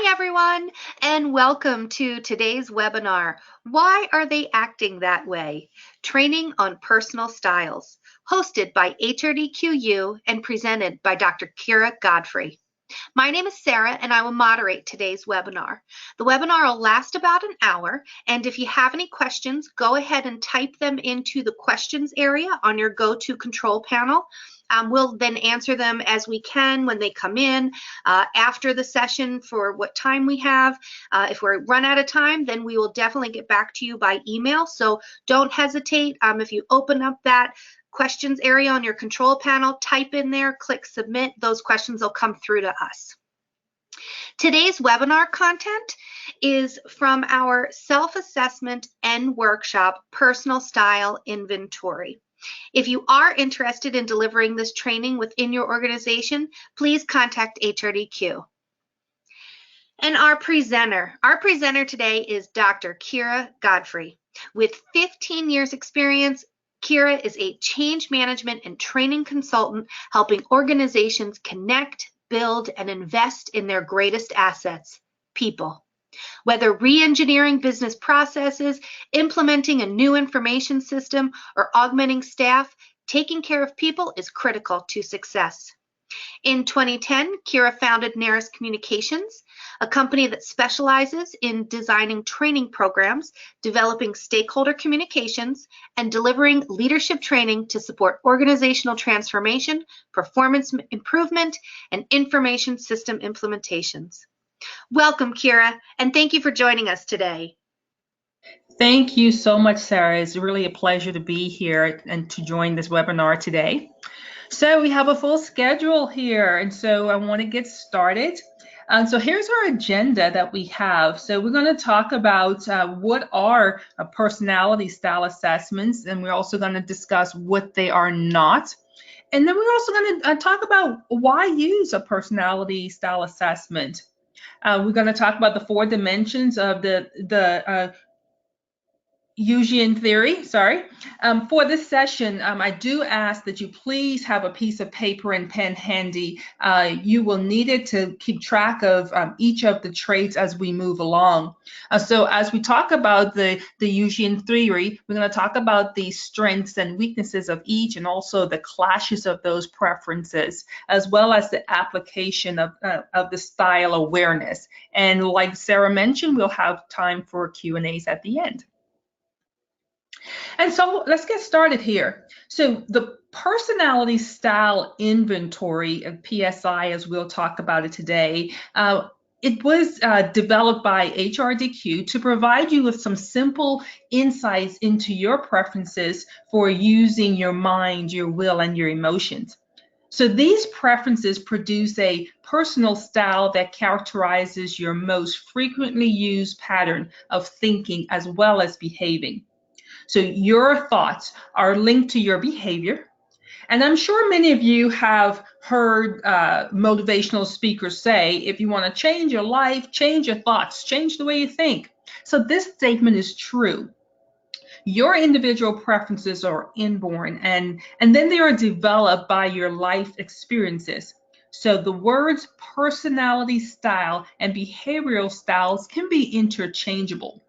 Hi, everyone, and welcome to today's webinar, Why Are They Acting That Way? Training on Personal Styles, hosted by HRDQ-U and presented by Dr. Keera Godfrey. My name is Sarah, and I will moderate today's webinar. The webinar will last about an hour, and if you have any questions, go ahead and type them into the questions area on your GoTo control panel. We'll then answer them as we can when they come in after the session for what time we have. If we run out of time, then we will definitely get back to you by email. So don't hesitate. If you open up that questions area on your control panel, type in there, click submit. Those questions will come through to us. Today's webinar content is from our self-assessment and workshop, Personal Style Inventory. If you are interested in delivering this training within your organization, please contact HRDQ. And our presenter today is Dr. Keera Godfrey. With 15 years experience, Keera is a change management and training consultant helping organizations connect, build, and invest in their greatest assets, people. Whether re-engineering business processes, implementing a new information system, or augmenting staff, taking care of people is critical to success. In 2010, Keera founded Naris Communications, a company that specializes in designing training programs, developing stakeholder communications, and delivering leadership training to support organizational transformation, performance improvement, and information system implementations. Welcome, Keera, and thank you for joining us today. Thank you so much, Sarah. It's really a pleasure to be here and to join this webinar today. So we have a full schedule here, and so I want to get started. So here's our agenda that we have. So we're going to talk about what are personality style assessments, and we're also going to discuss what they are not. And then we're also going to talk about why use a personality style assessment. We're going to talk about the 4 dimensions of the Jungian theory, For this session, I do ask that you please have a piece of paper and pen handy. You will need it to keep track of each of the traits as we move along. So as we talk about the Jungian theory, we're going to talk about the strengths and weaknesses of each and also the clashes of those preferences, as well as the application of the style awareness. And like Sarah mentioned, we'll have time for Q&As at the end. And so let's get started here. So the personality style inventory of PSI, as we'll talk about it today, it was developed by HRDQ to provide you with some simple insights into your preferences for using your mind, your will, and your emotions. So these preferences produce a personal style that characterizes your most frequently used pattern of thinking as well as behaving. So your thoughts are linked to your behavior. And I'm sure many of you have heard motivational speakers say, if you want to change your life, change your thoughts, change the way you think. So this statement is true. Your individual preferences are inborn and then they are developed by your life experiences. So the words personality style and behavioral styles can be interchangeable.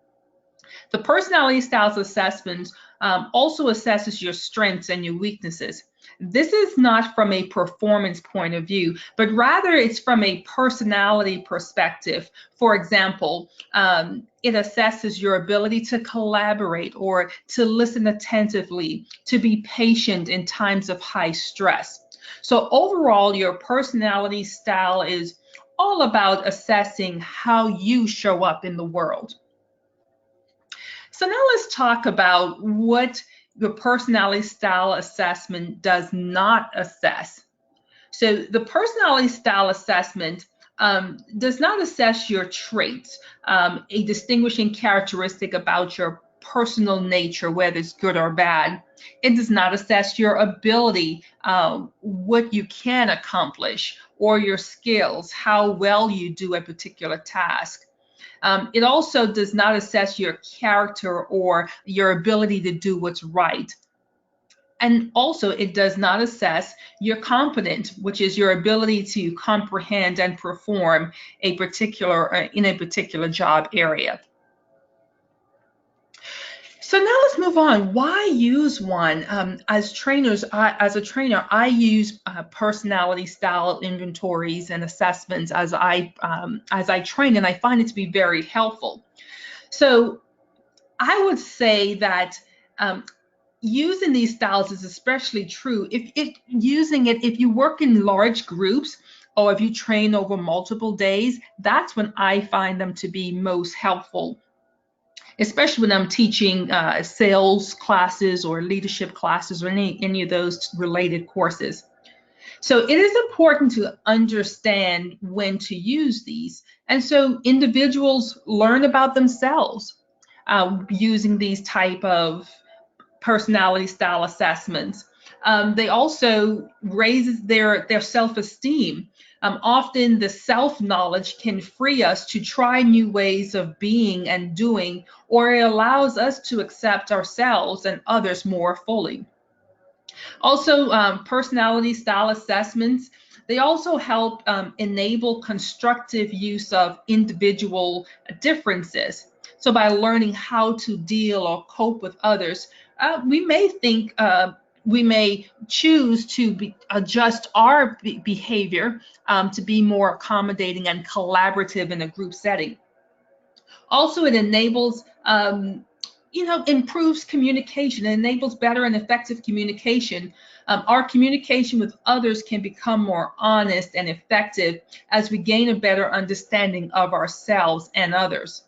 The personality styles assessment also assesses your strengths and your weaknesses. This is not from a performance point of view, but rather it's from a personality perspective. For example, it assesses your ability to collaborate or to listen attentively, to be patient in times of high stress. So overall, your personality style is all about assessing how you show up in the world. So now let's talk about what the personality style assessment does not assess. So the personality style assessment does not assess your traits, a distinguishing characteristic about your personal nature, whether it's good or bad. It does not assess your ability, what you can accomplish, or your skills, how well you do a particular task. It also does not assess your character or your ability to do what's right. And also, it does not assess your competence, which is your ability to comprehend and perform a particular in a particular job area. So now let's move on. Why use one? As trainers, as a trainer, I use personality style inventories and assessments as I train, and I find it to be very helpful. So I would say that using these styles is especially true if you work in large groups or if you train over multiple days. That's when I find them to be most helpful, especially when I'm teaching sales classes or leadership classes or any of those related courses. So it is important to understand when to use these. And so individuals learn about themselves using these type of personality style assessments. They also raises their self-esteem. Often the self-knowledge can free us to try new ways of being and doing, or it allows us to accept ourselves and others more fully. Also, personality style assessments, they also help enable constructive use of individual differences. So by learning how to deal or cope with others, we may choose to adjust our behavior to be more accommodating and collaborative in a group setting. Also, it enables, improves communication, it enables better and effective communication. Our communication with others can become more honest and effective as we gain a better understanding of ourselves and others.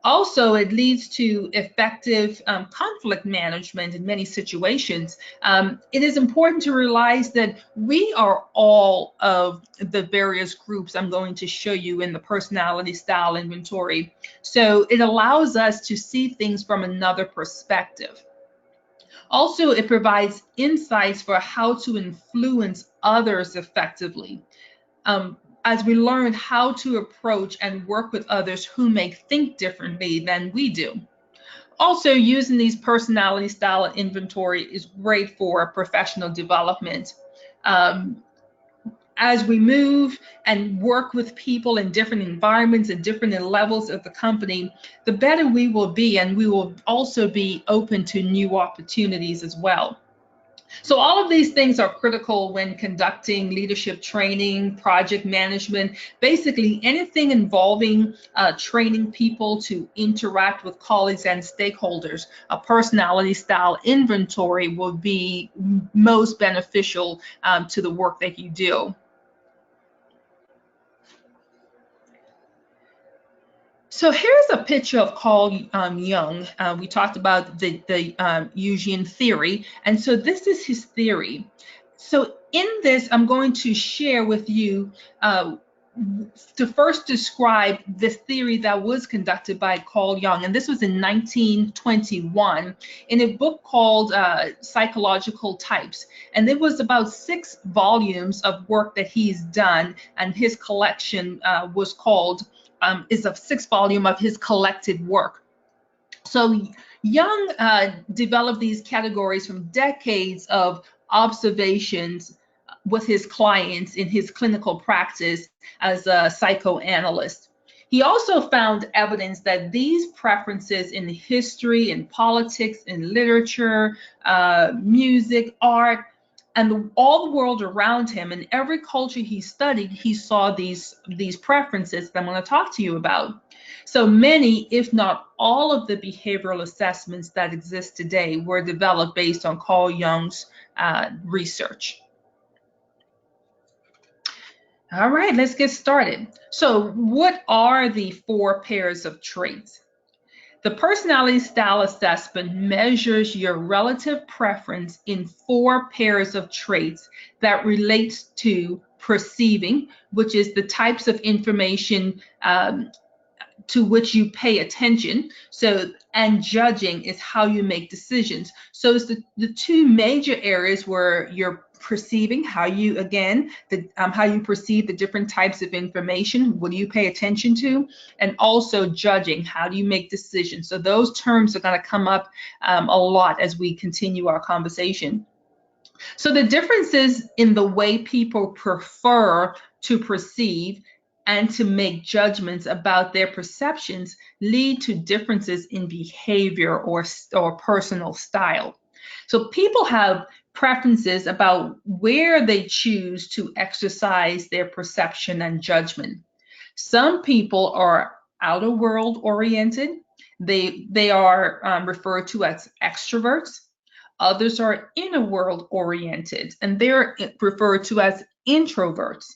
Also, it leads to effective conflict management in many situations. It is important to realize that we are all of the various groups I'm going to show you in the personality style inventory. So it allows us to see things from another perspective. Also, it provides insights for how to influence others effectively. As we learn how to approach and work with others who may think differently than we do. Also, using these personality style inventory is great for professional development. As we move and work with people in different environments and different levels of the company, the better we will be, and we will also be open to new opportunities as well. So all of these things are critical when conducting leadership training, project management, basically anything involving training people to interact with colleagues and stakeholders. A personality style inventory will be most beneficial to the work that you do. So here's a picture of Carl Jung. We talked about the Jungian theory, and so this is his theory. So in this, I'm going to share with you to first describe this theory that was conducted by Carl Jung, and this was in 1921 in a book called Psychological Types. And there was about 6 volumes of work that he's done, and his collection was called is a 6th volume of his collected work. So Jung developed these categories from decades of observations with his clients in his clinical practice as a psychoanalyst. He also found evidence that these preferences in history, in politics, in literature, music, art, and all the world around him, in every culture he studied, he saw these preferences that I'm going to talk to you about. So many, if not all, of the behavioral assessments that exist today were developed based on Carl Jung's research. All right, let's get started. So what are the 4 pairs of traits? The personality style assessment measures your relative preference in 4 pairs of traits that relates to perceiving, which is the types of information to which you pay attention. So, and judging is how you make decisions. So it's the two major areas where you're perceiving, how you, again, how you perceive the different types of information, what do you pay attention to, and also judging, how do you make decisions. So those terms are going to come up a lot as we continue our conversation. So the differences in the way people prefer to perceive and to make judgments about their perceptions lead to differences in behavior or personal style. So people have preferences about where they choose to exercise their perception and judgment. Some people are outer world oriented. They are referred to as extroverts. Others are inner world oriented, and they're referred to as introverts.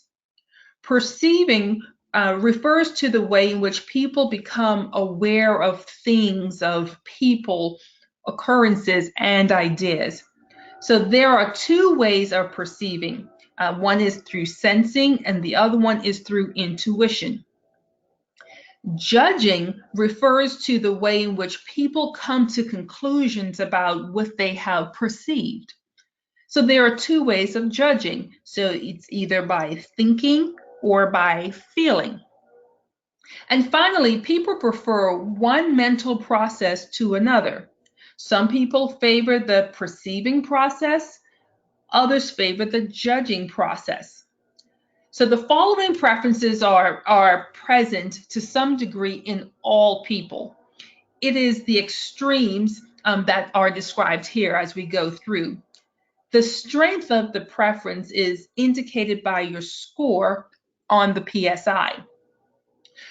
Perceiving refers to the way in which people become aware of things, of people, occurrences, and ideas. So there are two ways of perceiving. One is through sensing, and the other one is through intuition. Judging refers to the way in which people come to conclusions about what they have perceived. So there are two ways of judging. So it's either by thinking or by feeling. And finally, people prefer one mental process to another. Some people favor the perceiving process, others favor the judging process. So the following preferences are present to some degree in all people. It is the extremes that are described here as we go through. The strength of the preference is indicated by your score on the PSI.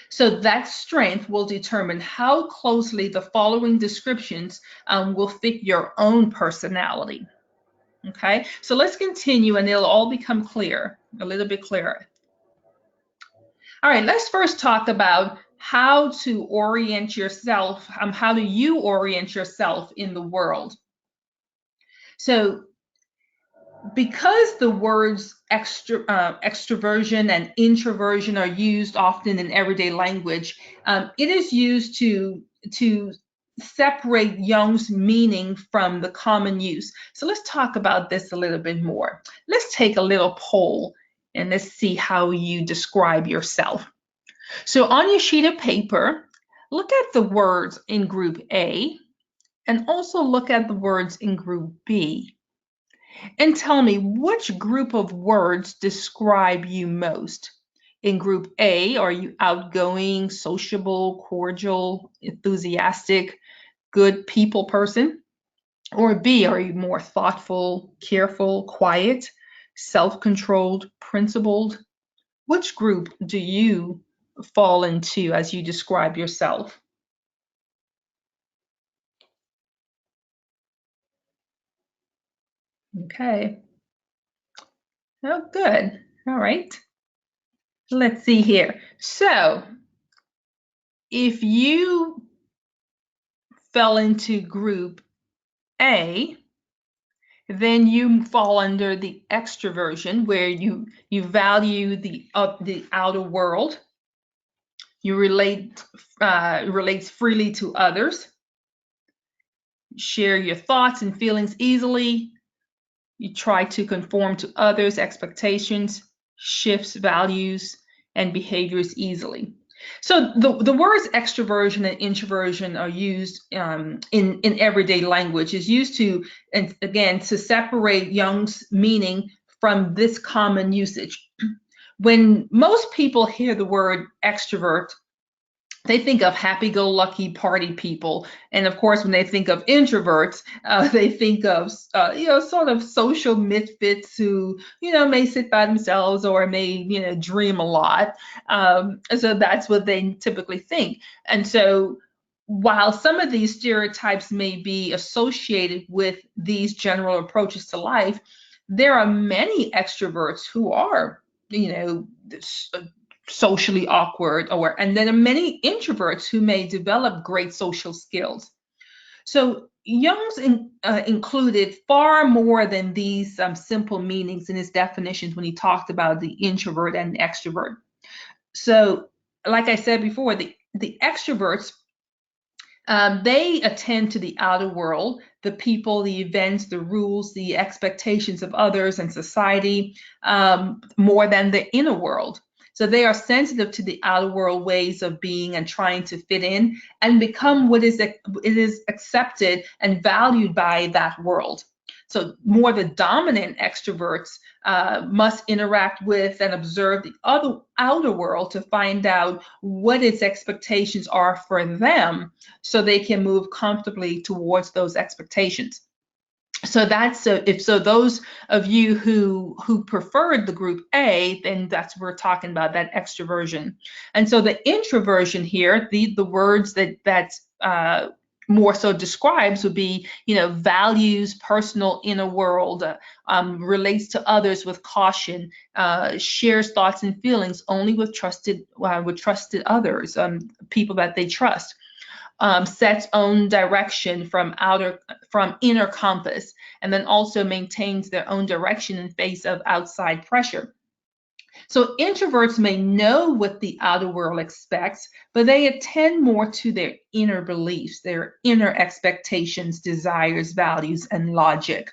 So that strength will determine how closely the following descriptions will fit your own personality. Okay, so let's continue and it'll all become clear, a little bit clearer. All right, let's first talk about how to orient yourself, how do you orient yourself in the world? So because the words extroversion and introversion are used often in everyday language, it is used to separate Jung's meaning from the common use. So let's talk about this a little bit more. Let's take a little poll and let's see how you describe yourself. So on your sheet of paper, look at the words in group A and also look at the words in group B. And tell me, which group of words describe you most? In group A, are you outgoing, sociable, cordial, enthusiastic, good people person? Or B, are you more thoughtful, careful, quiet, self-controlled, principled? Which group do you fall into as you describe yourself? Okay. Oh, good. All right. Let's see here. So, if you fell into group A, then you fall under the extroversion, where you value the outer world. You relates freely to others, share your thoughts and feelings easily. You try to conform to others' expectations, shifts values and behaviors easily. So the words extroversion and introversion are used in everyday language. Is used to, and again, to separate Jung's meaning from this common usage. When most people hear the word extrovert, they think of happy-go-lucky party people, and of course, when they think of introverts, they think of sort of social misfits who may sit by themselves or may dream a lot. So that's what they typically think. And so, while some of these stereotypes may be associated with these general approaches to life, there are many extroverts who are, socially awkward, and then many introverts who may develop great social skills. So Jung's included far more than these simple meanings in his definitions when he talked about the introvert and the extrovert. So, like I said before, the extroverts, they attend to the outer world, the people, the events, the rules, the expectations of others and society, more than the inner world. So they are sensitive to the outer world ways of being and trying to fit in and become what is accepted and valued by that world. So more the dominant extroverts must interact with and observe the outer world to find out what its expectations are for them, so they can move comfortably towards those expectations. So that's if so those of you who preferred the group A, then that's we're talking about that extroversion. And so the introversion here, the words that's more so describes would be, values personal inner world, relates to others with caution, shares thoughts and feelings only with trusted others, people that they trust. Sets own direction from inner compass, and then also maintains their own direction in face of outside pressure. So introverts may know what the outer world expects, but they attend more to their inner beliefs, their inner expectations, desires, values, and logic.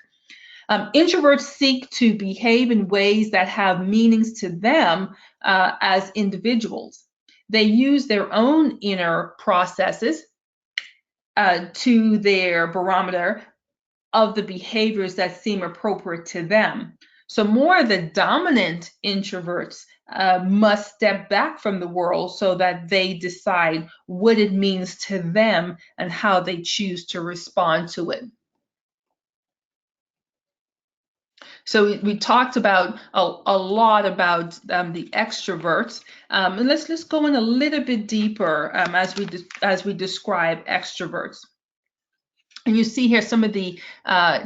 Introverts seek to behave in ways that have meanings to them as individuals. They use their own inner processes to their barometer of the behaviors that seem appropriate to them. So more the dominant introverts must step back from the world so that they decide what it means to them and how they choose to respond to it. So we talked about a lot about the extroverts, and let's go in a little bit deeper as we describe extroverts. And you see here some of the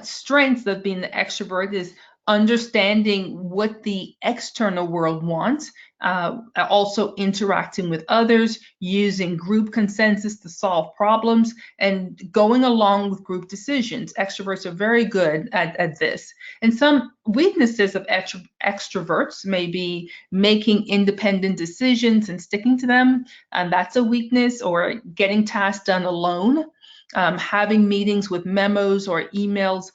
strengths of being the extrovert is understanding what the external world wants, also interacting with others, using group consensus to solve problems, and going along with group decisions. Extroverts are very good at this. And some weaknesses of extroverts may be making independent decisions and sticking to them, and that's a weakness, or getting tasks done alone. Having meetings with memos or emails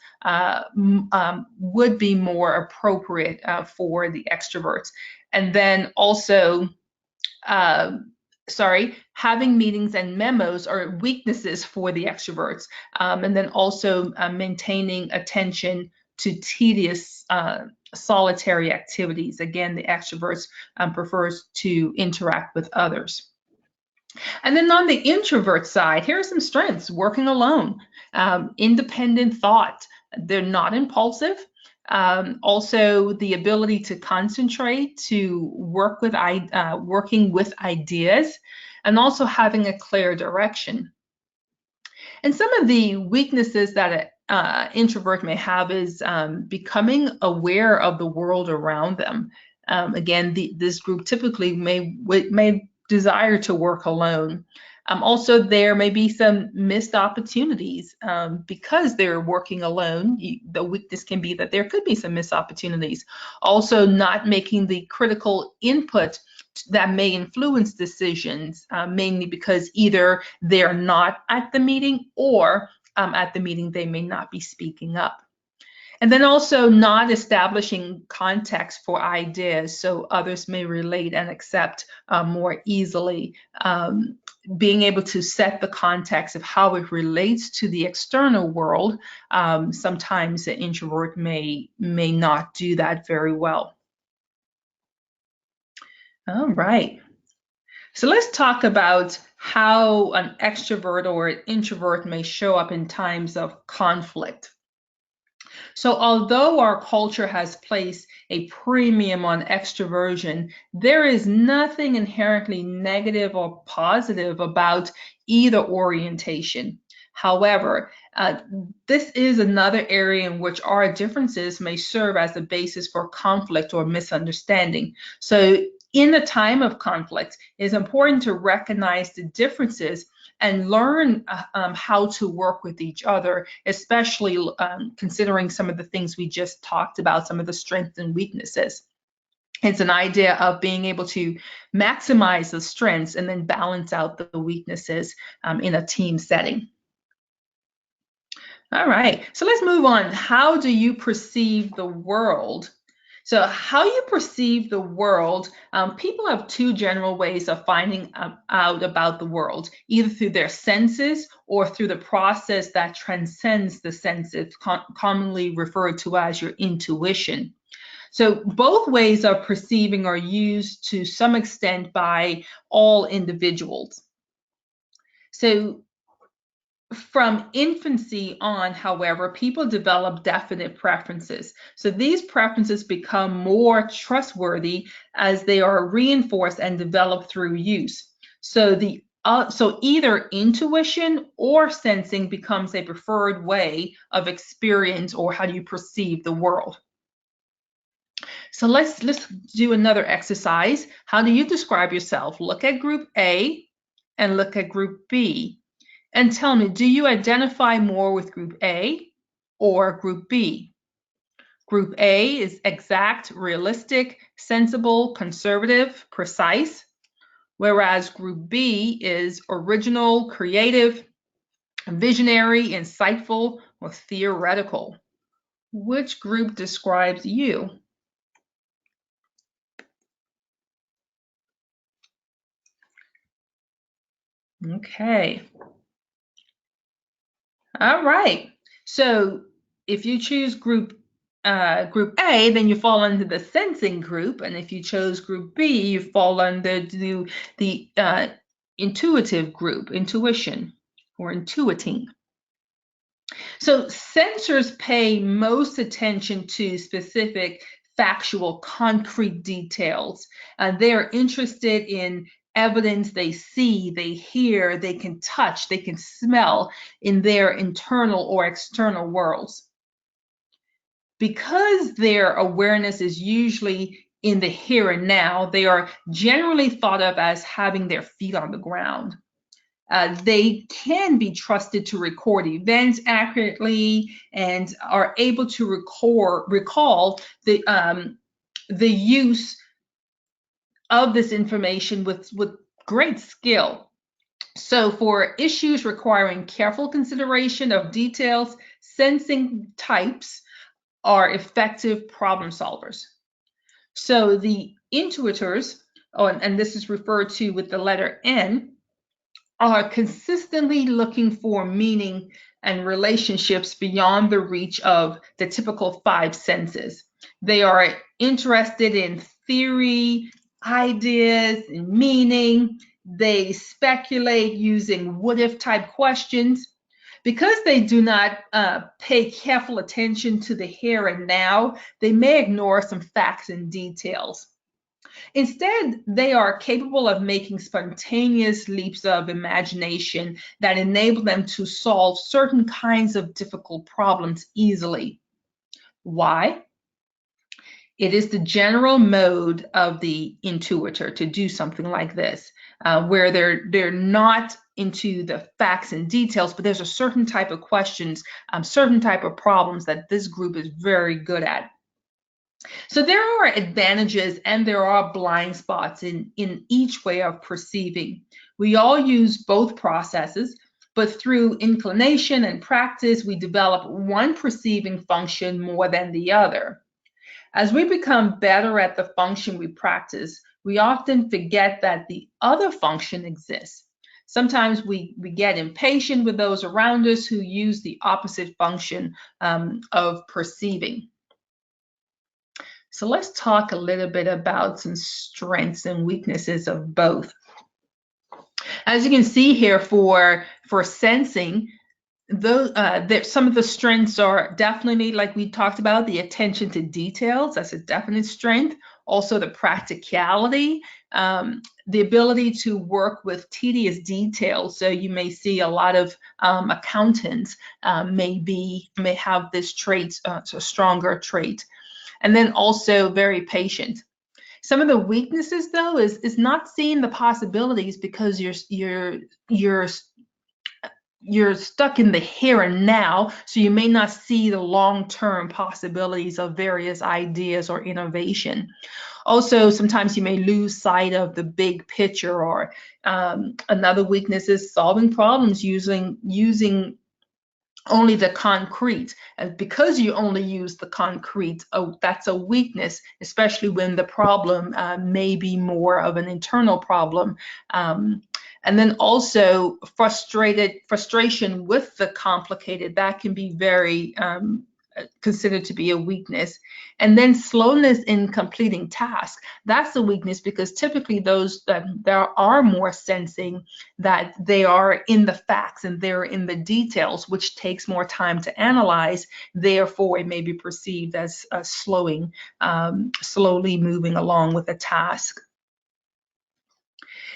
would be more appropriate for the extroverts. And then also, having meetings and memos are weaknesses for the extroverts. And then also maintaining attention to tedious solitary activities. Again, the extroverts prefers to interact with others. And then on the introvert side, here are some strengths: working alone, independent thought. They're not impulsive. Also, the ability to concentrate, to working with ideas, and also having a clear direction. And some of the weaknesses that an introvert may have is becoming aware of the world around them. Again, this group typically may desire to work alone. Also, there may be some missed opportunities because they're working alone. The weakness can be that there could be some missed opportunities. Also, not making the critical input that may influence decisions, mainly because either they're not at the meeting, or at the meeting they may not be speaking up. And then also not establishing context for ideas so others may relate and accept more easily. Being able to set the context of how it relates to the external world. Sometimes the introvert may not do that very well. All right. So let's talk about how an extrovert or an introvert may show up in times of conflict. So although our culture has placed a premium on extroversion, there is nothing inherently negative or positive about either orientation. However, this is another area in which our differences may serve as the basis for conflict or misunderstanding. So in a time of conflict, it's important to recognize the differences and learn how to work with each other, especially considering some of the things we just talked about, some of the strengths and weaknesses. It's an idea of being able to maximize the strengths and then balance out the weaknesses in a team setting. All right, so let's move on. How do you perceive the world? So how you perceive the world, people have two general ways of finding out about the world, either through their senses or through the process that transcends the senses, commonly referred to as your intuition. So both ways of perceiving are used to some extent by all individuals. So from infancy on, however, people develop definite preferences. So these preferences become more trustworthy as they are reinforced and developed through use. So either intuition or sensing becomes a preferred way of experience or how you perceive the world. So let's do another exercise. How do you describe yourself? Look at group A and look at group B. And tell me, do you identify more with group A or group B? Group A is exact, realistic, sensible, conservative, precise, whereas group B is original, creative, visionary, insightful, or theoretical. Which group describes you? Okay. All right. So if you choose group A, then you fall under the sensing group, and if you chose group B, you fall under the intuitive group, intuition or intuiting. So sensors pay most attention to specific factual, concrete details. They're interested in evidence they see, they hear, they can touch, they can smell in their internal or external worlds. Because their awareness is usually in the here and now, they are generally thought of as having their feet on the ground. They can be trusted to record events accurately and are able to recall the use of this information with great skill. So for issues requiring careful consideration of details, sensing types are effective problem solvers. So the intuitors, and this is referred to with the letter N, are consistently looking for meaning and relationships beyond the reach of the typical five senses. They are interested in theory, ideas, and meaning. They speculate using what-if type questions. Because they do not pay careful attention to the here and now, they may ignore some facts and details. Instead, they are capable of making spontaneous leaps of imagination that enable them to solve certain kinds of difficult problems easily. Why? It is the general mode of the intuitor to do something like this, where they're not into the facts and details, but there's a certain type of questions, certain type of problems that this group is very good at. So there are advantages and there are blind spots in each way of perceiving. We all use both processes, but through inclination and practice, we develop one perceiving function more than the other. As we become better at the function we practice, we often forget that the other function exists. Sometimes we get impatient with those around us who use the opposite function of perceiving. So let's talk a little bit about some strengths and weaknesses of both. As you can see here for sensing, some of the strengths are definitely, like we talked about, the attention to details. That's a definite strength. Also the practicality, the ability to work with tedious details. So you may see a lot of accountants may have this trait, a stronger trait. And then also very patient. Some of the weaknesses, though, is not seeing the possibilities because you're you're stuck in the here and now, so you may not see the long-term possibilities of various ideas or innovation. Also, sometimes you may lose sight of the big picture, or another weakness is solving problems using only the concrete. And because you only use the concrete, that's a weakness, especially when the problem may be more of an internal problem. And then also frustration with the complicated, that can be very considered to be a weakness. And then slowness in completing tasks, that's a weakness, because typically those that there are more sensing, that they are in the facts and they're in the details, which takes more time to analyze. Therefore, it may be perceived as slowly moving along with a task.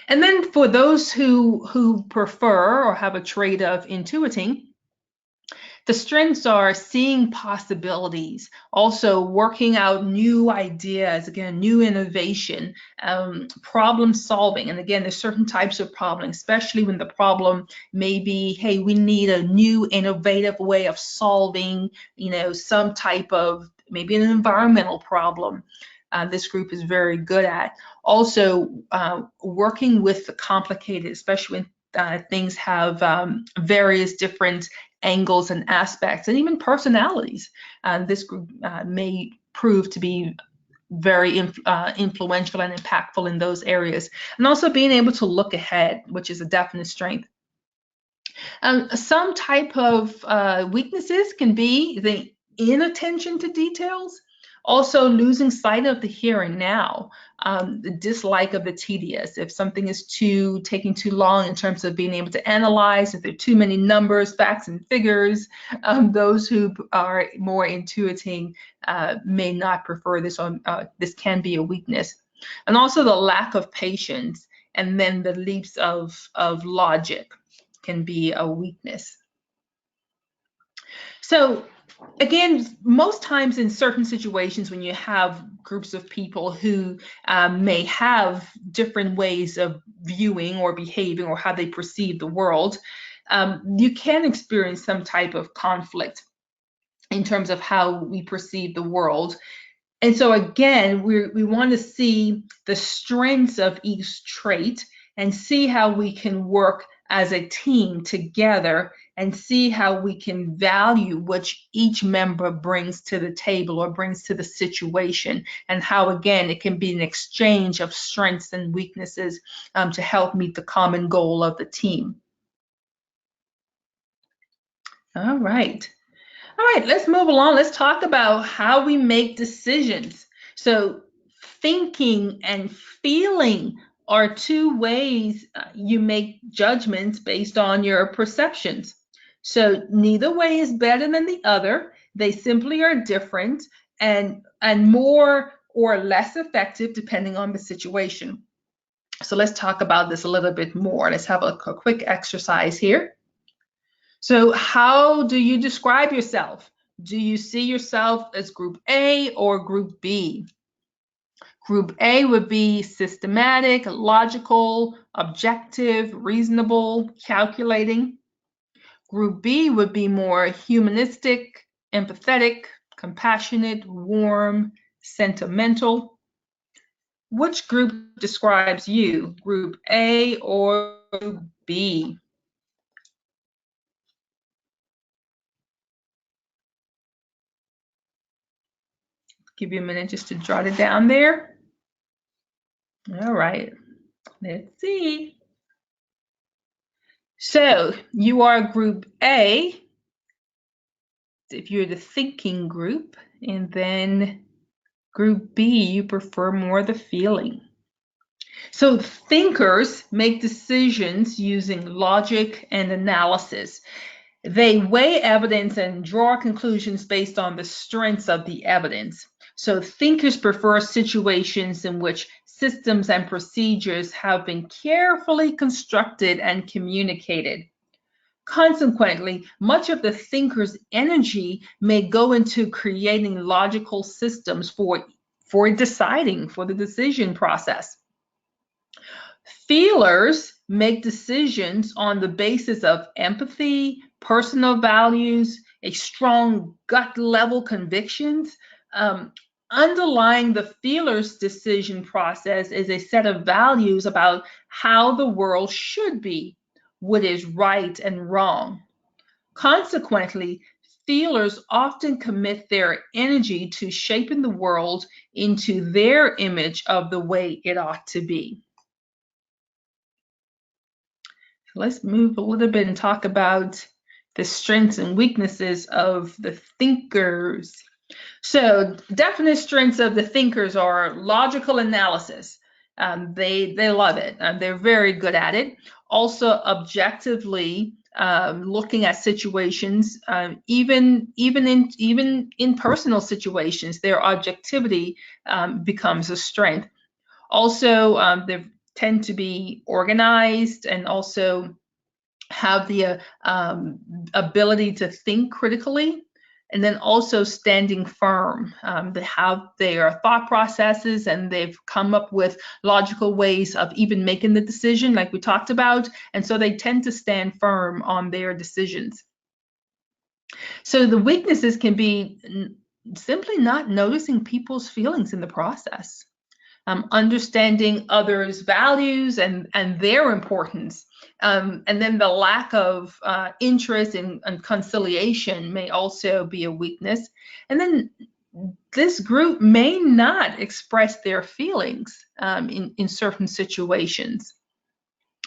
And then for those who prefer or have a trait of intuiting, the strengths are seeing possibilities, also working out new ideas, again, new innovation, problem solving. And again, there's certain types of problems, especially when the problem may be, hey, we need a new innovative way of solving, some type of, maybe an environmental problem. This group is very good at. Also, working with the complicated, especially when things have various different angles and aspects, and even personalities. This group may prove to be very influential and impactful in those areas. And also being able to look ahead, which is a definite strength. Some type of weaknesses can be the inattention to details, also losing sight of the here and now, the dislike of the tedious. If something is taking too long in terms of being able to analyze, if there are too many numbers, facts, and figures, those who are more intuiting may not prefer this. This can be a weakness. And also the lack of patience, and then the leaps of logic can be a weakness. So again, most times in certain situations when you have groups of people who may have different ways of viewing or behaving or how they perceive the world, you can experience some type of conflict in terms of how we perceive the world. And so again, we want to see the strengths of each trait and see how we can work as a team together and see how we can value what each member brings to the table or brings to the situation, and how, again, it can be an exchange of strengths and weaknesses to help meet the common goal of the team. All right. All right, let's move along. Let's talk about how we make decisions. So thinking and feeling are two ways you make judgments based on your perceptions. So neither way is better than the other. They simply are different and more or less effective depending on the situation. So let's talk about this a little bit more. Let's have a quick exercise here. So how do you describe yourself? Do you see yourself as group A or group B? Group A would be systematic, logical, objective, reasonable, calculating. Group B would be more humanistic, empathetic, compassionate, warm, sentimental. Which group describes you? Group A or Group B? Give you a minute just to jot it down there. All right, let's see. So you are group A, if you're the thinking group, and then group B, you prefer more the feeling. So thinkers make decisions using logic and analysis. They weigh evidence and draw conclusions based on the strengths of the evidence. So thinkers prefer situations in which systems and procedures have been carefully constructed and communicated. Consequently, much of the thinker's energy may go into creating logical systems for deciding, for the decision process. Feelers make decisions on the basis of empathy, personal values, a strong gut level convictions. Underlying the feeler's decision process is a set of values about how the world should be, what is right and wrong. Consequently, feelers often commit their energy to shaping the world into their image of the way it ought to be. Let's move a little bit and talk about the strengths and weaknesses of the thinkers. So, definite strengths of the thinkers are logical analysis. They love it. They're very good at it. Also, objectively looking at situations, even in personal situations, their objectivity becomes a strength. Also, they tend to be organized and also have the ability to think critically, and then also standing firm. They have their thought processes and they've come up with logical ways of even making the decision, like we talked about, and so they tend to stand firm on their decisions. So the weaknesses can be simply not noticing people's feelings in the process. Understanding others' values and their importance. And then the lack of interest and conciliation may also be a weakness. And then this group may not express their feelings in certain situations.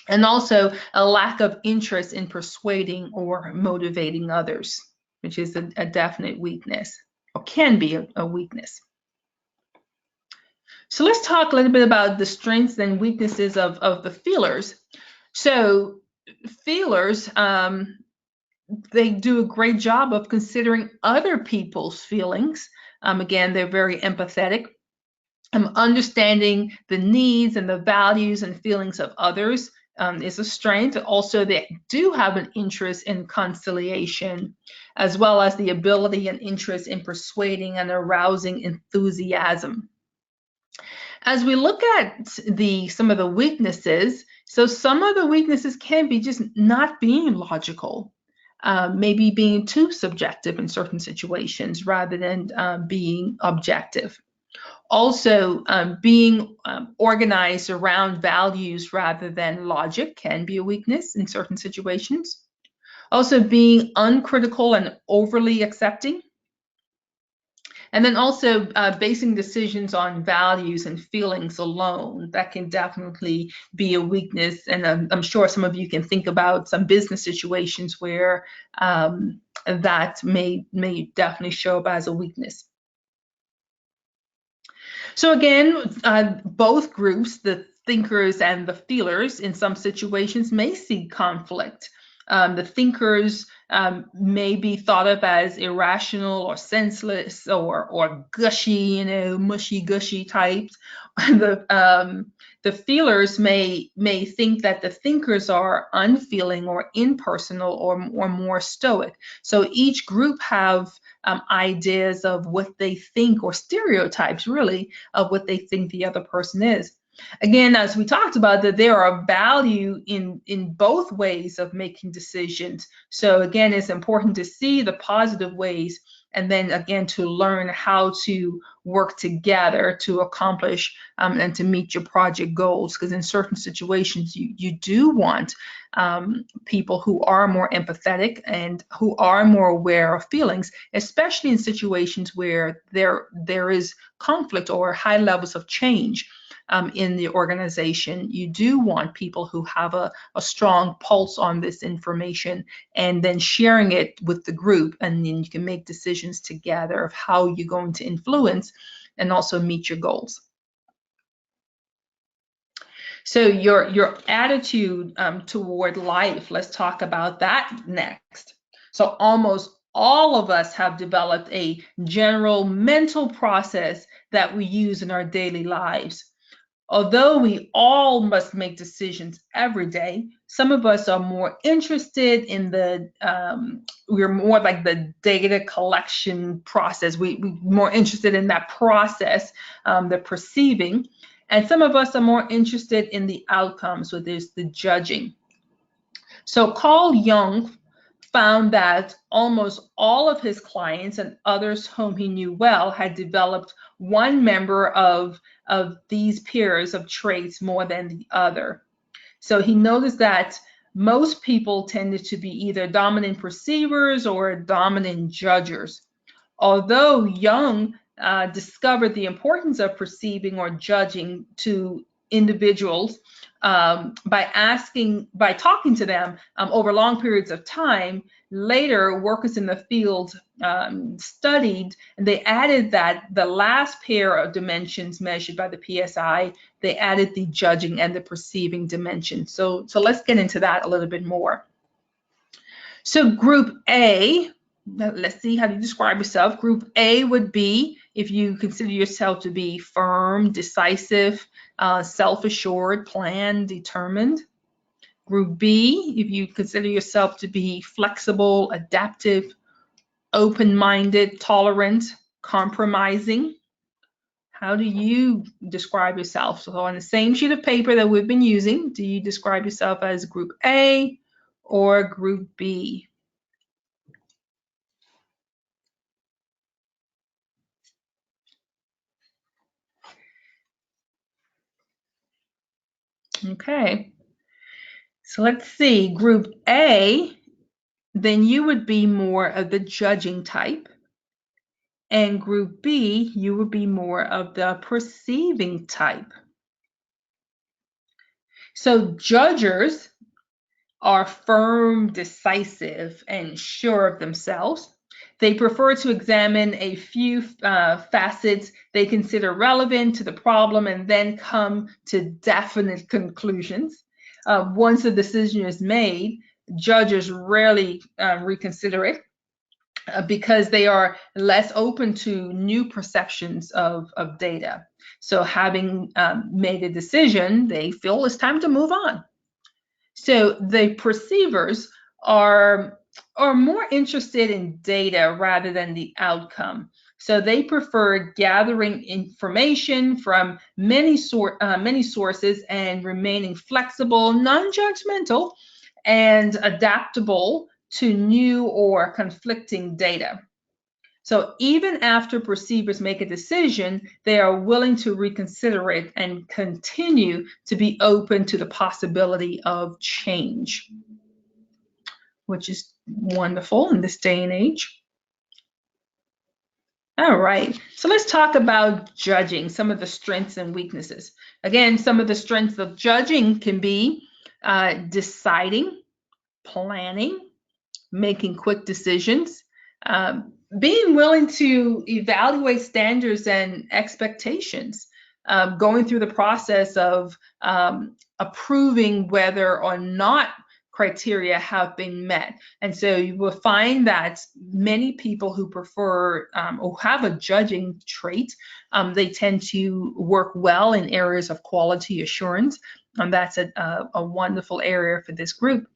And also a lack of interest in persuading or motivating others, which is a definite weakness, or can be a weakness. So let's talk a little bit about the strengths and weaknesses of the feelers. So feelers, they do a great job of considering other people's feelings. Again, they're very empathetic. Understanding the needs and the values and feelings of others is a strength. Also, they do have an interest in conciliation, as well as the ability and interest in persuading and arousing enthusiasm. As we look at some of the weaknesses, so some of the weaknesses can be just not being logical, maybe being too subjective in certain situations rather than being objective. Also, being organized around values rather than logic can be a weakness in certain situations. Also, being uncritical and overly accepting. And then also basing decisions on values and feelings alone, that can definitely be a weakness. And I'm sure some of you can think about some business situations where that may definitely show up as a weakness. So again, both groups, the thinkers and the feelers, in some situations may see conflict. The thinkers may be thought of as irrational or senseless or gushy, mushy gushy types. The feelers may think that the thinkers are unfeeling or impersonal or more stoic. So each group have ideas of what they think, or stereotypes really of what they think the other person is. Again, as we talked about, that there are value in both ways of making decisions. So again, it's important to see the positive ways, and then again to learn how to work together to accomplish and to meet your project goals. Because in certain situations, you do want people who are more empathetic and who are more aware of feelings, especially in situations where there is conflict or high levels of change in the organization. You do want people who have a strong pulse on this information and then sharing it with the group, and then you can make decisions together of how you're going to influence and also meet your goals. So your attitude toward life, let's talk about that next. So almost all of us have developed a general mental process that we use in our daily lives. Although we all must make decisions every day, some of us are more interested in we're more like the data collection process. We're more interested in that process, the perceiving. And some of us are more interested in the outcomes, so there's the judging. So Carl Jung found that almost all of his clients and others whom he knew well had developed one member of these pairs of traits more than the other. So he noticed that most people tended to be either dominant perceivers or dominant judgers. Although Jung discovered the importance of perceiving or judging to individuals by talking to them over long periods of time, later workers in the field studied, and they added that the last pair of dimensions measured by the PSI, they added the judging and the perceiving dimension. So let's get into that a little bit more. So group A, let's see how you describe yourself. Group A would be if you consider yourself to be firm, decisive, self-assured, planned, determined. Group B, if you consider yourself to be flexible, adaptive, open-minded, tolerant, compromising. How do you describe yourself? So on the same sheet of paper that we've been using, do you describe yourself as group A or group B? Okay, so let's see, group A, then you would be more of the judging type. And group B, you would be more of the perceiving type. So judgers are firm, decisive, and sure of themselves. They prefer to examine a few facets they consider relevant to the problem and then come to definite conclusions. Once a decision is made, judges rarely reconsider it because they are less open to new perceptions of data. So having made a decision, they feel it's time to move on. So the perceivers are more interested in data rather than the outcome. So they prefer gathering information from many sources and remaining flexible, non-judgmental, and adaptable to new or conflicting data. So even after perceivers make a decision, they are willing to reconsider it and continue to be open to the possibility of change, which is wonderful in this day and age. All right, so let's talk about judging, some of the strengths and weaknesses. Again, some of the strengths of judging can be deciding, planning, making quick decisions, being willing to evaluate standards and expectations, going through the process of approving whether or not criteria have been met. And so you will find that many people who prefer or have a judging trait, they tend to work well in areas of quality assurance. That's a wonderful area for this group.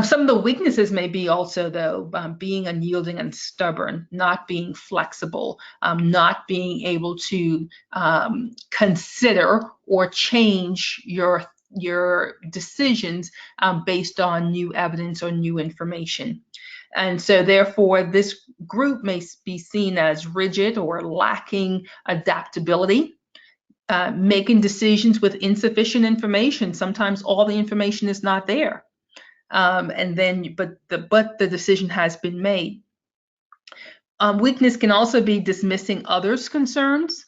Some of the weaknesses may be also, though, being unyielding and stubborn, not being flexible, not being able to consider or change your decisions based on new evidence or new information. And so therefore, this group may be seen as rigid or lacking adaptability. Making decisions with insufficient information. Sometimes all the information is not there. But the decision has been made. Weakness can also be dismissing others' concerns,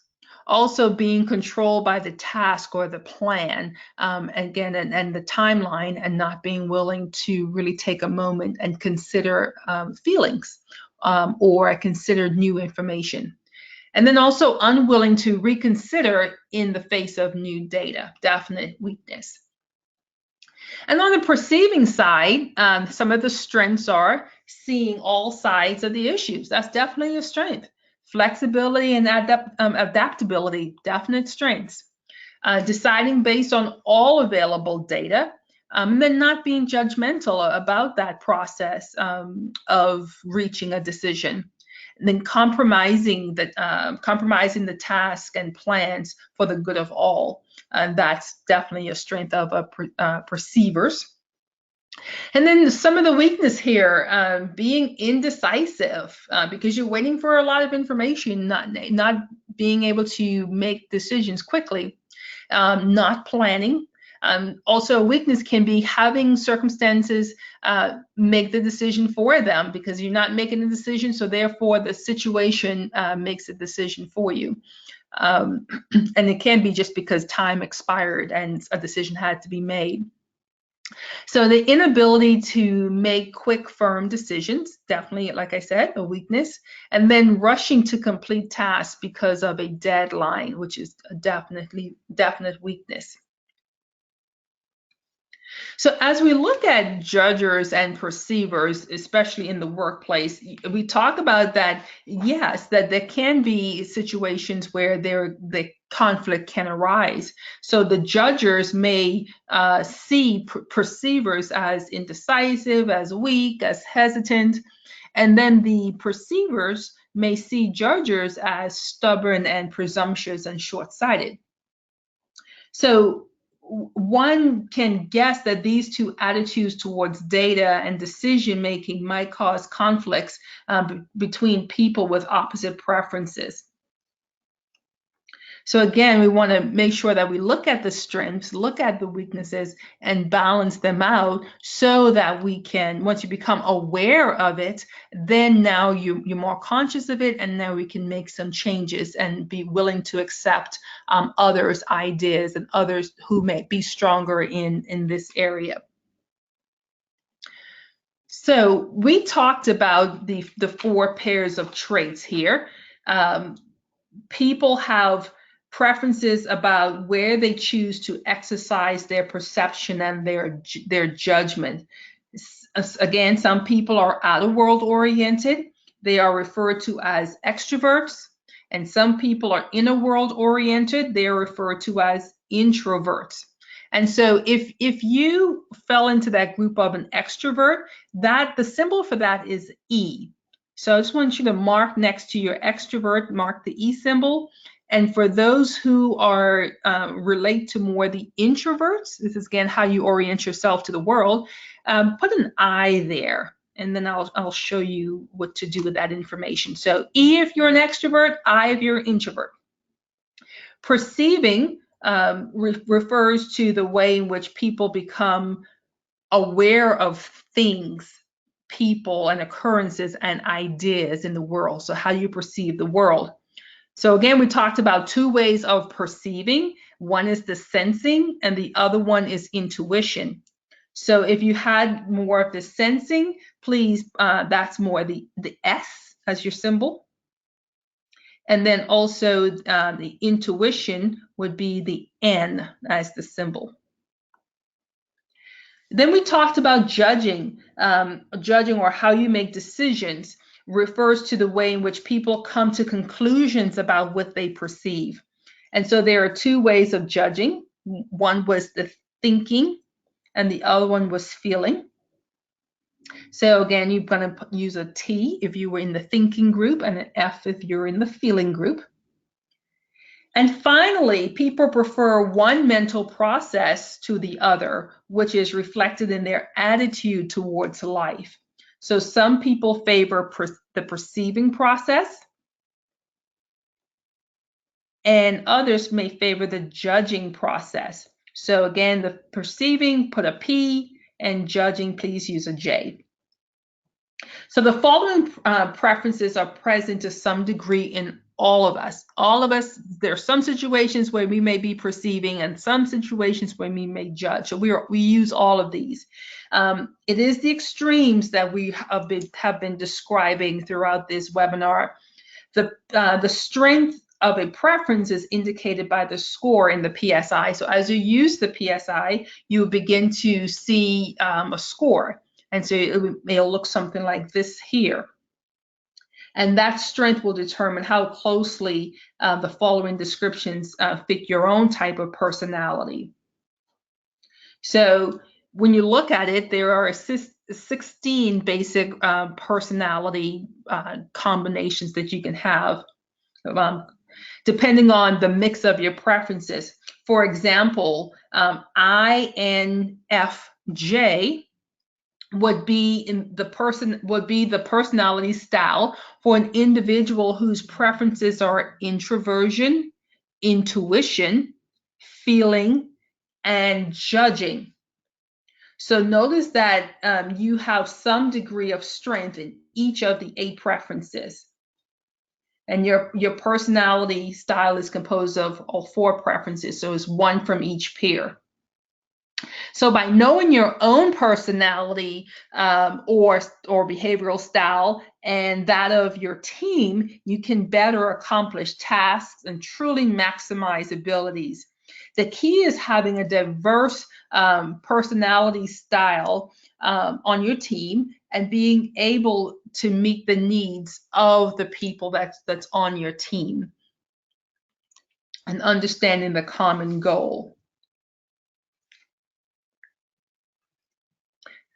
also being controlled by the task or the plan, again, and the timeline, and not being willing to really take a moment and consider feelings or consider new information. And then also unwilling to reconsider in the face of new data, definite weakness. And on the perceiving side, some of the strengths are seeing all sides of the issues. That's definitely a strength. Flexibility and adaptability, definite strengths. deciding based on all available data, and then not being judgmental about that process of reaching a decision. And then compromising the task and plans for the good of all. And that's definitely a strength of perceivers. And then some of the weakness here, being indecisive because you're waiting for a lot of information, not being able to make decisions quickly, not planning. Also, a weakness can be having circumstances make the decision for them because you're not making a decision, so therefore the situation makes a decision for you. And it can be just because time expired and a decision had to be made. So the inability to make quick, firm decisions, definitely, like I said, a weakness. And then rushing to complete tasks because of a deadline, which is a definite weakness. So as we look at judgers and perceivers, especially in the workplace, we talk about that, yes, that there can be situations where the conflict can arise. So the judgers may see perceivers as indecisive, as weak, as hesitant, and then the perceivers may see judgers as stubborn and presumptuous and short-sighted. So one can guess that these two attitudes towards data and decision making might cause conflicts between people with opposite preferences. So again, we want to make sure that we look at the strengths, look at the weaknesses, and balance them out so that we can, once you become aware of it, then now you're more conscious of it, and now we can make some changes and be willing to accept others' ideas and others who may be stronger in this area. So we talked about the 4 pairs of traits here. People have preferences about where they choose to exercise their perception and their judgment. Again, some people are outer world oriented. They are referred to as extroverts, and some people are inner world oriented. They are referred to as introverts. And so if you fell into that group of an extrovert, the symbol for that is E. So I just want you to mark next to your extrovert, mark the E symbol. And for those who are relate to more the introverts, this is again how you orient yourself to the world, put an I there, and then I'll show you what to do with that information. So E if you're an extrovert, I if you're an introvert. Perceiving refers to the way in which people become aware of things, people, and occurrences and ideas in the world. So how you perceive the world. So again, we talked about 2 ways of perceiving. One is the sensing, and the other one is intuition. So if you had more of the sensing, please, that's more the S as your symbol. And then also the intuition would be the N as the symbol. Then we talked about judging. Judging, or how you make decisions, refers to the way in which people come to conclusions about what they perceive. And so there are 2 ways of judging. One was the thinking, and the other one was feeling. So again, you're going to use a T if you were in the thinking group, and an F if you're in the feeling group. And finally, people prefer one mental process to the other, which is reflected in their attitude towards life. So some people favor the perceiving process, and others may favor the judging process. So again, the perceiving, put a P, and judging, please use a J. So the following preferences are present to some degree in all of us. All of us, there are some situations where we may be perceiving and some situations where we may judge. So we use all of these. It is the extremes that we have been describing throughout this webinar. The strength of a preference is indicated by the score in the PSI. So as you use the PSI, you begin to see a score. And so it'll look something like this here. And that strength will determine how closely the following descriptions fit your own type of personality. So when you look at it, there are 16 basic personality combinations that you can have, depending on the mix of your preferences. For example, INFJ would be the personality style for an individual whose preferences are introversion, intuition, feeling, and judging. So notice that you have some degree of strength in each of the 8 preferences. And your personality style is composed of all 4 preferences, so it's 1 from each pair. So by knowing your own personality or behavioral style and that of your team, you can better accomplish tasks and truly maximize abilities. The key is having a diverse personality style on your team and being able to meet the needs of the people that's on your team and understanding the common goal.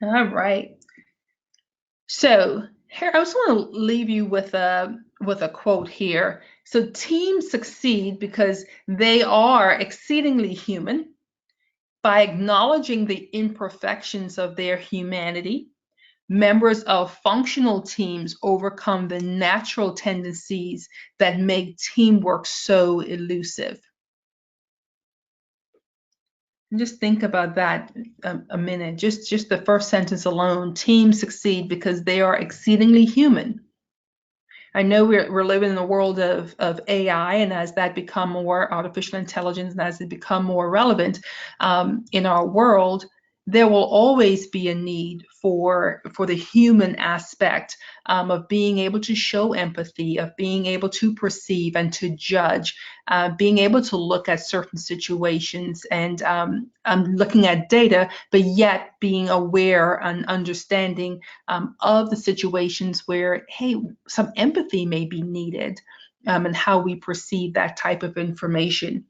All right. So here, I just want to leave you with a quote here. So teams succeed because they are exceedingly human. By acknowledging the imperfections of their humanity, members of functional teams overcome the natural tendencies that make teamwork so elusive. And just think about that a minute. Just the first sentence alone. Teams succeed because they are exceedingly human. I know we're living in a world of AI, and as that become more artificial intelligence, and as it become more relevant in our world, there will always be a need for the human aspect of being able to show empathy, of being able to perceive and to judge, being able to look at certain situations and looking at data, but yet being aware and understanding of the situations where, hey, some empathy may be needed and how we perceive that type of information.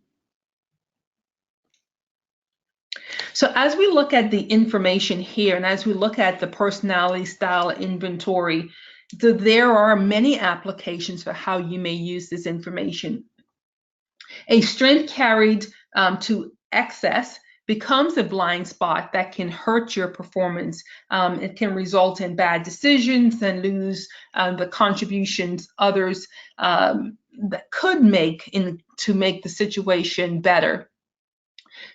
So as we look at the information here and as we look at the personality style inventory, there are many applications for how you may use this information. A strength carried to excess becomes a blind spot that can hurt your performance. It can result in bad decisions and lose the contributions others that could make to make the situation better.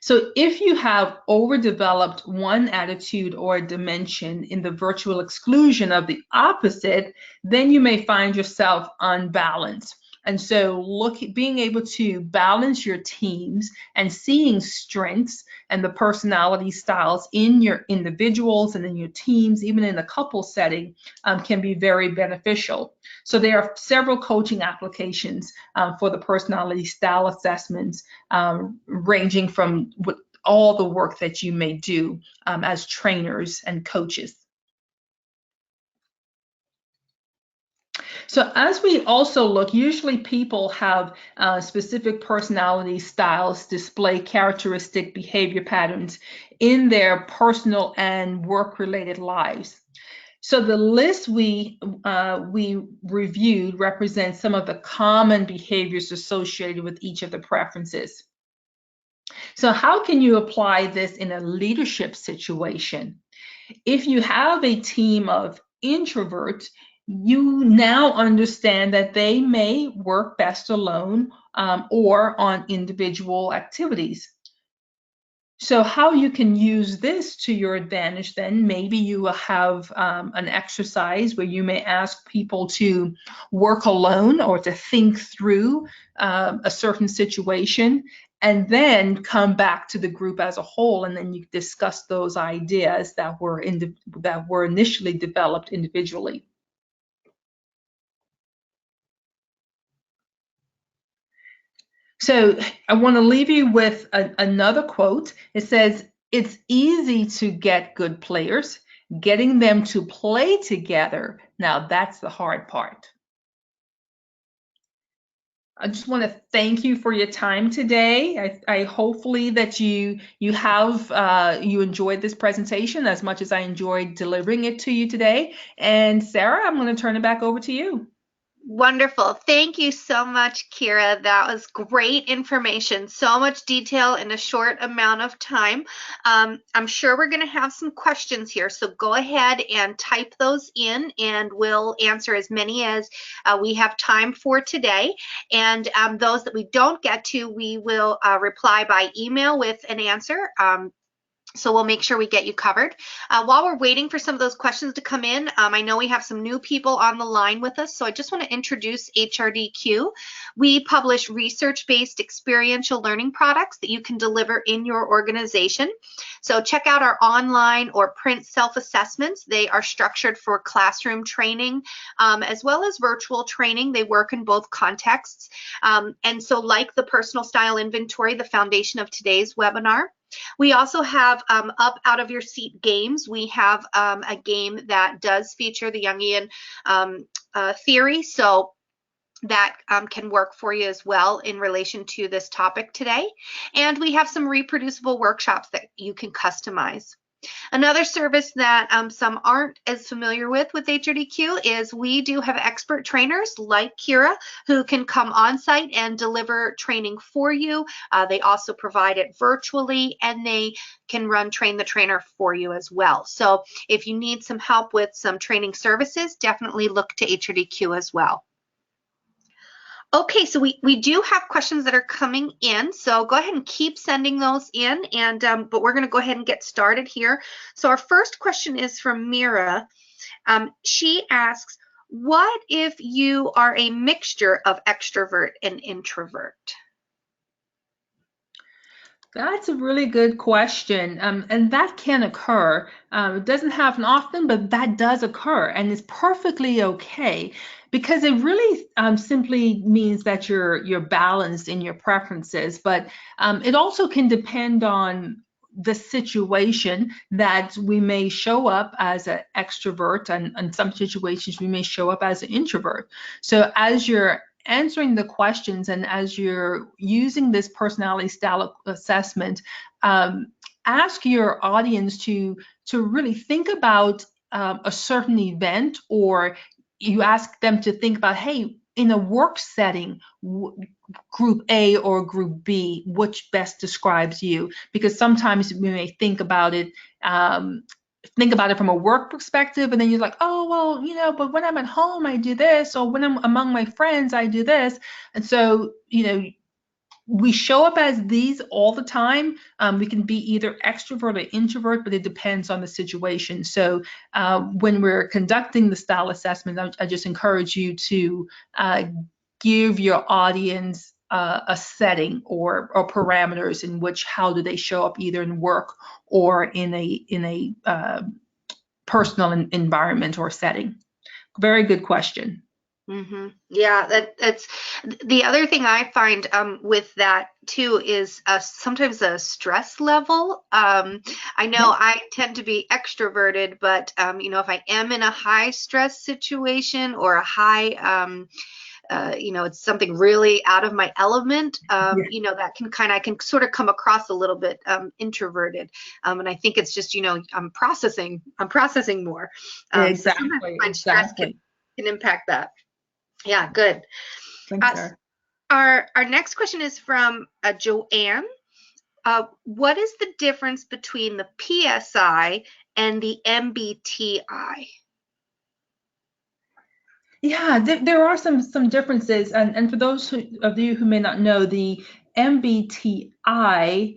So if you have overdeveloped one attitude or dimension in the virtual exclusion of the opposite, then you may find yourself unbalanced. And so being able to balance your teams and seeing strengths and the personality styles in your individuals and in your teams, even in a couple setting, can be very beneficial. So there are several coaching applications for the personality style assessments, ranging from all the work that you may do as trainers and coaches. So as we also look, usually people have specific personality styles display characteristic behavior patterns in their personal and work-related lives. So the list we reviewed represents some of the common behaviors associated with each of the preferences. So how can you apply this in a leadership situation? If you have a team of introverts, you now understand that they may work best alone or on individual activities. So how you can use this to your advantage, then maybe you will have an exercise where you may ask people to work alone or to think through a certain situation and then come back to the group as a whole, and then you discuss those ideas that were initially developed individually. So I want to leave you with another quote. It says, "It's easy to get good players. Getting them to play together, now that's the hard part." I just want to thank you for your time today. I hopefully that you enjoyed this presentation as much as I enjoyed delivering it to you today. And Sarah, I'm going to turn it back over to you. Wonderful. Thank you so much, Keera. That was great information. So much detail in a short amount of time. I'm sure we're going to have some questions here, so go ahead and type those in, and we'll answer as many as we have time for today. And those that we don't get to, we will reply by email with an answer. So we'll make sure we get you covered. While we're waiting for some of those questions to come in, I know we have some new people on the line with us, so I just want to introduce HRDQ. We publish research-based experiential learning products that you can deliver in your organization. So check out our online or print self-assessments. They are structured for classroom training as well as virtual training. They work in both contexts. And so like the personal style inventory, the foundation of today's webinar, we also have up out of your seat games. We have a game that does feature the Jungian theory, so that can work for you as well in relation to this topic today. And we have some reproducible workshops that you can customize. Another service that some aren't as familiar with HRDQ is we do have expert trainers like Keera who can come on site and deliver training for you. They also provide it virtually, and they can train the trainer for you as well. So if you need some help with some training services, definitely look to HRDQ as well. Okay, so we do have questions that are coming in, so go ahead and keep sending those in, and but we're going to go ahead and get started here. So our first question is from Mira. She asks, what if you are a mixture of extrovert and introvert? That's a really good question, and that can occur. It doesn't happen often, but that does occur, and it's perfectly okay because it really simply means that you're balanced in your preferences. But it also can depend on the situation that we may show up as an extrovert, and in some situations we may show up as an introvert. So as you're answering the questions and as you're using this personality style assessment, ask your audience to really think about a certain event, or you ask them to think about, hey, in a work setting, group A or group B, which best describes you? Because sometimes we may think about it from a work perspective, and then you're like, oh, well, but when I'm at home, I do this, or when I'm among my friends, I do this. And so, we show up as these all the time. We can be either extrovert or introvert, but it depends on the situation. So when we're conducting the style assessment, I just encourage you to give your audience a setting or parameters in which how do they show up either in work or in a personal environment or setting. Very good question. Mm-hmm. Yeah, that's the other thing I find with that too is sometimes a stress level. I know I tend to be extroverted, but if I am in a high stress situation or a high it's something really out of my element, that I can sort of come across a little bit introverted. And I think it's just, I'm processing more. Exactly. So stress can impact that. Yeah, good. Thanks, Sarah. Our next question is from Joanne. What is the difference between the PSI and the MBTI? Yeah, there are some differences, and for those of you who may not know, the MBTI,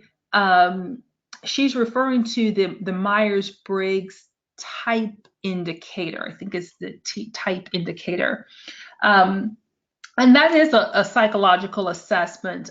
she's referring to the Myers-Briggs type indicator. I think it's the type indicator, and that is a psychological assessment.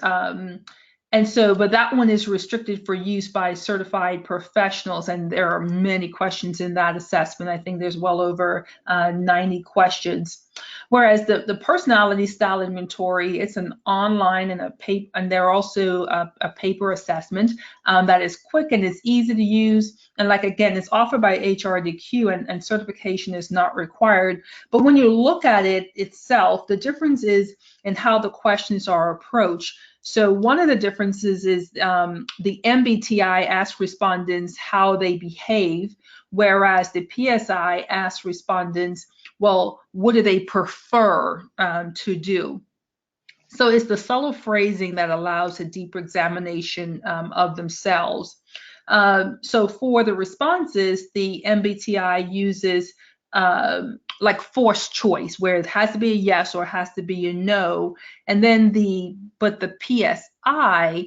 But that one is restricted for use by certified professionals, and there are many questions in that assessment. I think there's well over 90 questions. Whereas the personality style inventory, it's an online and a paper, and there are also a paper assessment that is quick and is easy to use. And like again, it's offered by HRDQ, and certification is not required. But when you look at it itself, the difference is in how the questions are approached. So one of the differences is the MBTI asks respondents how they behave, whereas the PSI asks respondents, well, what do they prefer to do? So it's the subtle phrasing that allows a deeper examination of themselves. So for the responses, the MBTI uses like forced choice, where it has to be a yes or it has to be a no. And then the PSI,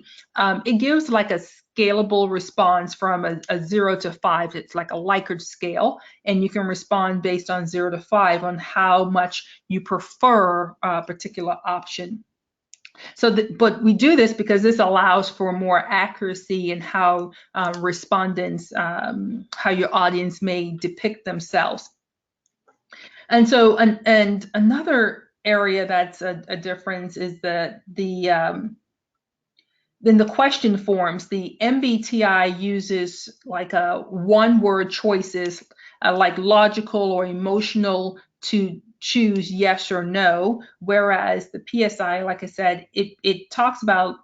it gives like a scalable response from a 0 to 5. It's like a Likert scale, and you can respond based on 0 to 5 on how much you prefer a particular option. So, but we do this because this allows for more accuracy in how respondents, how your audience may depict themselves. And so, and another area that's a difference is in the question forms. The MBTI uses like a one-word choices, like logical or emotional, to choose yes or no, whereas the PSI, like I said, it talks about,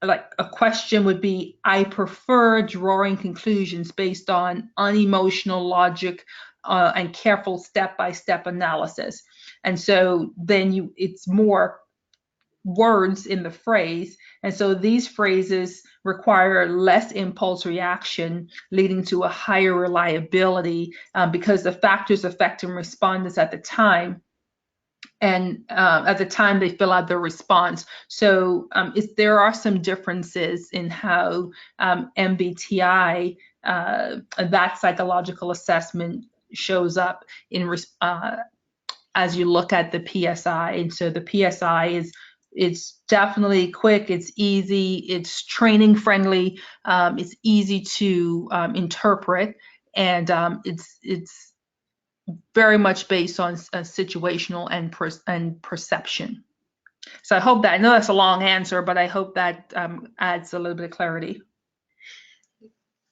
like a question would be, I prefer drawing conclusions based on unemotional logic and careful step-by-step analysis. And so then it's more words in the phrase. And so these phrases require less impulse reaction, leading to a higher reliability because the factors affecting respondents at the time they fill out their response. So there are some differences in how MBTI, that psychological assessment, shows up in as you look at the PSI. And so the PSI it's definitely quick, it's easy, it's training friendly, it's easy to interpret, and it's very much based on situational and perception. So I hope that, I know that's a long answer, but I hope that adds a little bit of clarity.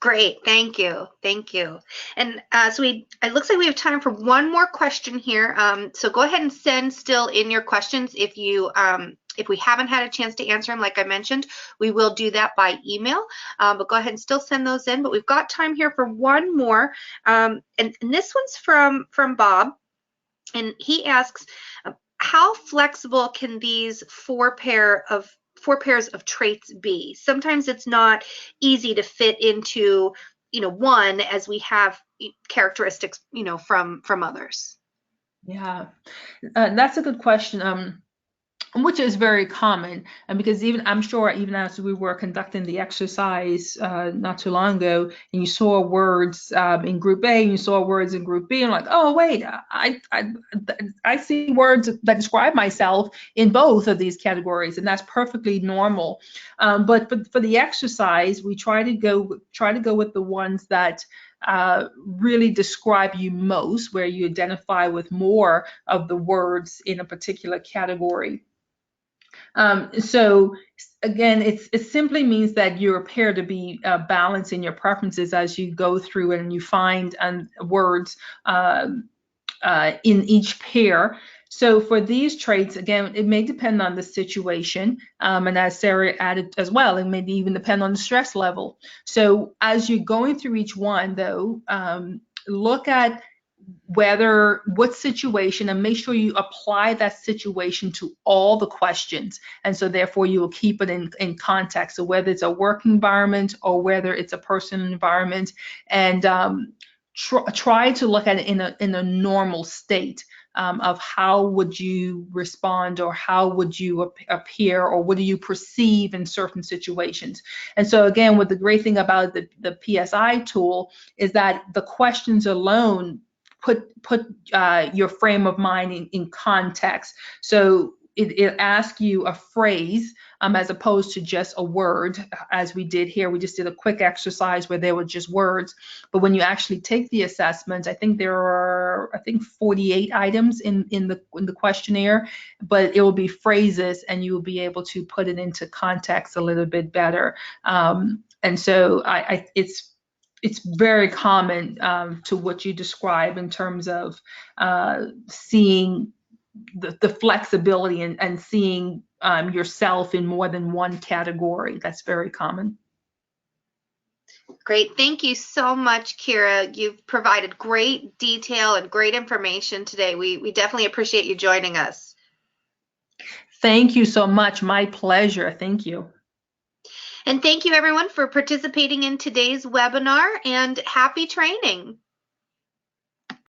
Great, thank you, thank you. And so it looks like we have time for one more question here. So go ahead and send still in your questions if we haven't had a chance to answer them. Like I mentioned, we will do that by email, but go ahead and still send those in. But we've got time here for one more, and this one's from Bob, and he asks, how flexible can these four pairs of traits be? Sometimes it's not easy to fit into, one, as we have characteristics, from others. Yeah, that's a good question. Which is very common, and because I'm sure even as we were conducting the exercise not too long ago, and you saw words in group A and you saw words in group B, and like, oh wait, I see words that describe myself in both of these categories, and that's perfectly normal. But for the exercise, we try to go with the ones that really describe you most, where you identify with more of the words in a particular category. So again, it simply means that you appear to be balanced in your preferences as you go through and you find words in each pair. So for these traits, again, it may depend on the situation, and as Sarah added as well, it may even depend on the stress level. So as you're going through each one, though, look at what situation, and make sure you apply that situation to all the questions. And so therefore you will keep it in context. So whether it's a work environment or whether it's a personal environment, and try to look at it in a normal state of how would you respond, or how would you appear, or what do you perceive in certain situations. And so again, what the great thing about the PSI tool is that the questions alone put your frame of mind in context. So it asks you a phrase as opposed to just a word, as we did here. We just did a quick exercise where there were just words. But when you actually take the assessment, I think there are 48 items in the questionnaire, but it will be phrases, and you will be able to put it into context a little bit better. And so it's very common to what you describe in terms of seeing the flexibility and seeing yourself in more than one category. That's very common. Great. Thank you so much, Keera. You've provided great detail and great information today. We definitely appreciate you joining us. Thank you so much. My pleasure. Thank you. And thank you, everyone, for participating in today's webinar, and happy training.